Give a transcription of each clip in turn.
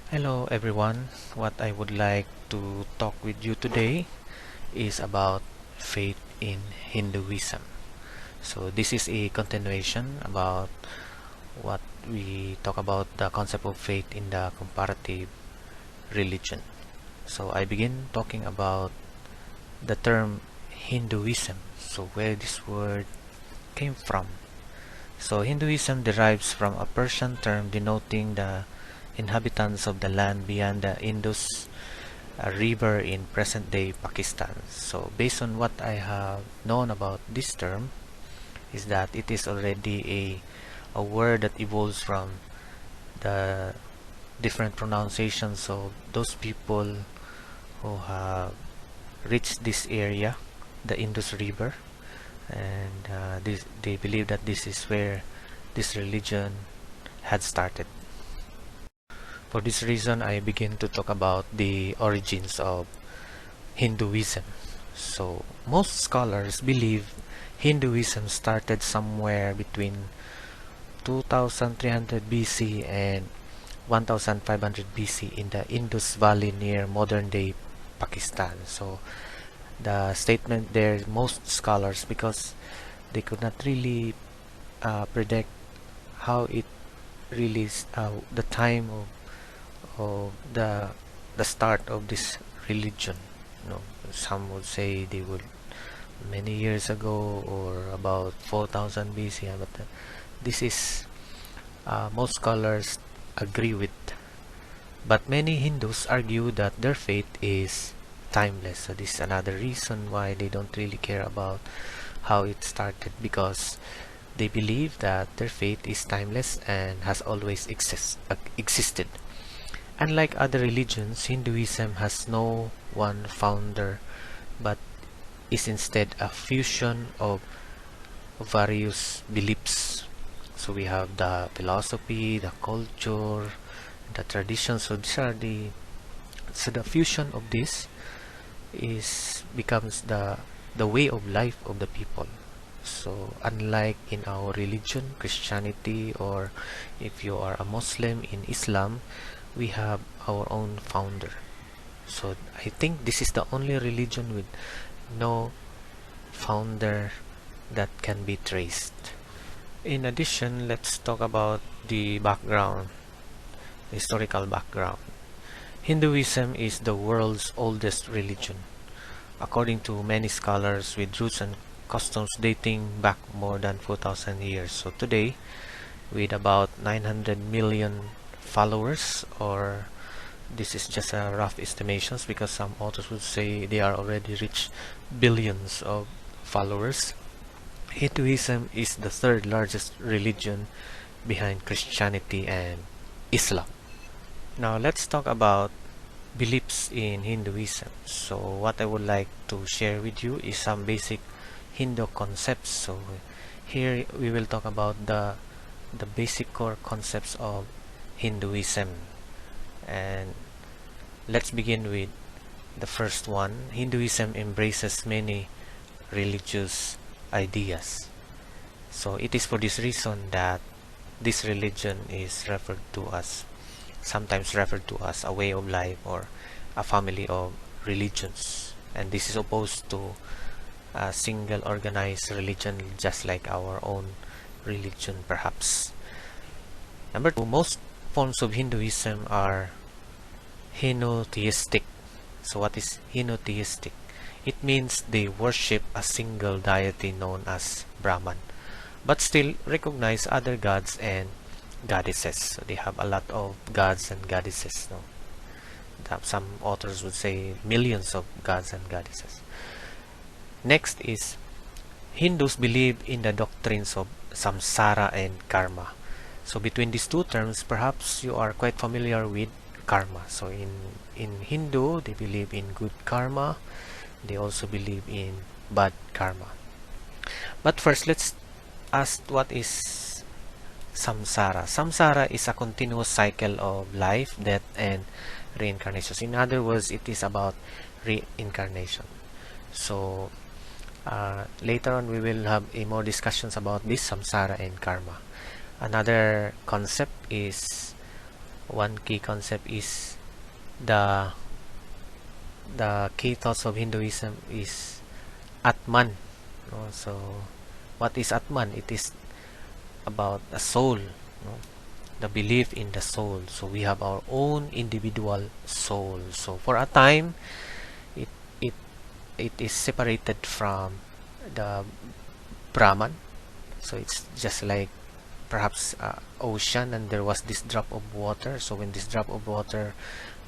Hello everyone. What I would like to talk with you today is about faith in Hinduism. So this is a continuation about what we talk about the concept of faith in the comparative religion. So I begin talking about the term Hinduism. So where this word came from. So Hinduism derives from a Persian term denoting the inhabitants of the land beyond the Indus river in present-day Pakistan. So based on what I have known about this term is that it is already a word that evolves from the different pronunciations of those people who have reached this area, the Indus River, and they believe that this is where this religion had started. For this reason, I begin to talk about the origins of Hinduism. So, most scholars believe Hinduism started somewhere between 2300 BC and 1500 BC in the Indus Valley near modern-day Pakistan. So, the statement there, most scholars, because they could not really predict how it really the time of the start of this religion. You know, some would say they would many years ago or about 4000 BC, but this is most scholars agree with. But many Hindus argue that their faith is timeless. So this is another reason why they don't really care about how it started, because they believe that their faith is timeless and has always existed. Unlike other religions, Hinduism has no one founder but is instead a fusion of various beliefs. So we have the philosophy, the culture, the traditions. So the fusion of this is becomes the way of life of the people. So unlike in our religion, Christianity, or if you are a Muslim in Islam, we have our own founder. So I think this is the only religion with no founder that can be traced. In addition, let's talk about the background, historical background. Hinduism is the world's oldest religion, according to many scholars, with roots and customs dating back more than 4,000 years. So today, with about 900 million followers, or this is just a rough estimations because some authors would say they are already reached billions of followers. Hinduism is the third largest religion behind Christianity and Islam. Now let's talk about beliefs in Hinduism. So what I would like to share with you is some basic Hindu concepts. So here we will talk about the basic core concepts of Hinduism. And let's begin with the first one. Hinduism embraces many religious ideas. So it is for this reason that this religion is sometimes referred to as a way of life or a family of religions. And this is opposed to a single organized religion, just like our own religion perhaps. Number two, most forms of Hinduism are henotheistic. So what is henotheistic? It means they worship a single deity known as Brahman, but still recognize other gods and goddesses. So they have a lot of gods and goddesses. No? Some authors would say millions of gods and goddesses. Next is Hindus believe in the doctrines of samsara and karma. So between these two terms, perhaps you are quite familiar with karma. So in Hindu, they believe in good karma. They also believe in bad karma. But first, let's ask what is samsara. Samsara is a continuous cycle of life, death, and reincarnation. In other words, it is about reincarnation. So later on, we will have more discussions about this samsara and karma. Another concept is one key concept is the the key thoughts of Hinduism is Atman. No? So what is Atman? It is about a soul, no? The belief in the soul. So we have our own individual soul. So for a time, it it it is separated from the Brahman. So it's just like perhaps ocean, and there was this drop of water. So when this drop of water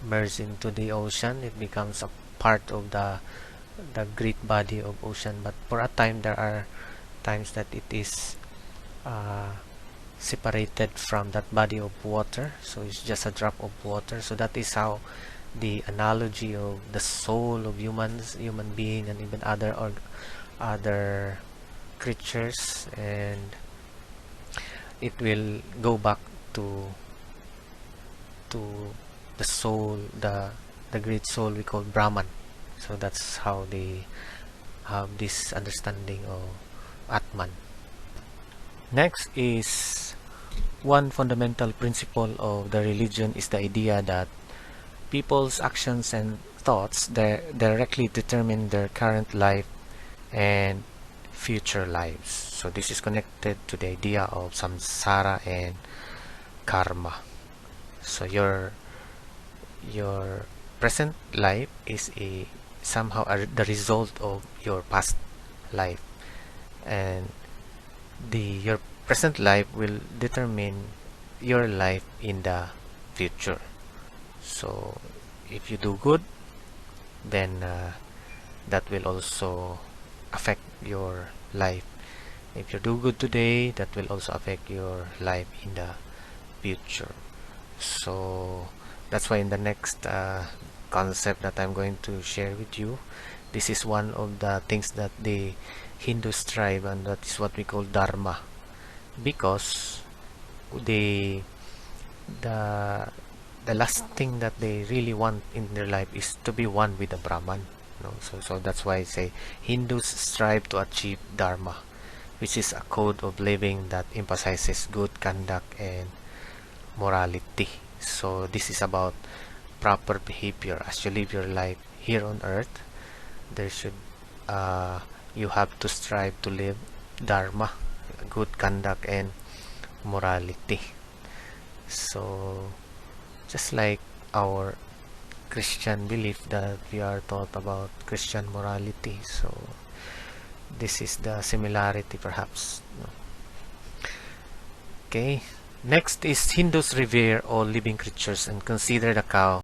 merges into the ocean, it becomes a part of the great body of ocean. But for a time, there are times that it is uh, separated from that body of water, so it's just a drop of water. So that is how the analogy of the soul of human being, and even other creatures, and it will go back to the soul, the great soul we call Brahman. So that's how they have this understanding of Atman. Next is one fundamental principle of the religion is the idea that people's actions and thoughts directly determine their current life and future lives. So this is connected to the idea of samsara and karma. So your present life is the result of your past life, and your present life will determine your life in the future. So if you do good, then that will also affect your life. If you do good today, that will also affect your life in the future. So that's why in the next concept that I'm going to share with you, this is one of the things that the Hindus strive, and that is what we call dharma, because they the the last thing that they really want in their life is to be one with the Brahman. No? So that's why I say Hindus strive to achieve dharma, which is a code of living that emphasizes good conduct and morality. So this is about proper behavior as you live your life here on earth. There should you have to strive to live dharma, good conduct and morality. So just like our Christian belief that we are taught about Christian morality, so this is the similarity perhaps. Okay, next is Hindus revere all living creatures and consider the cow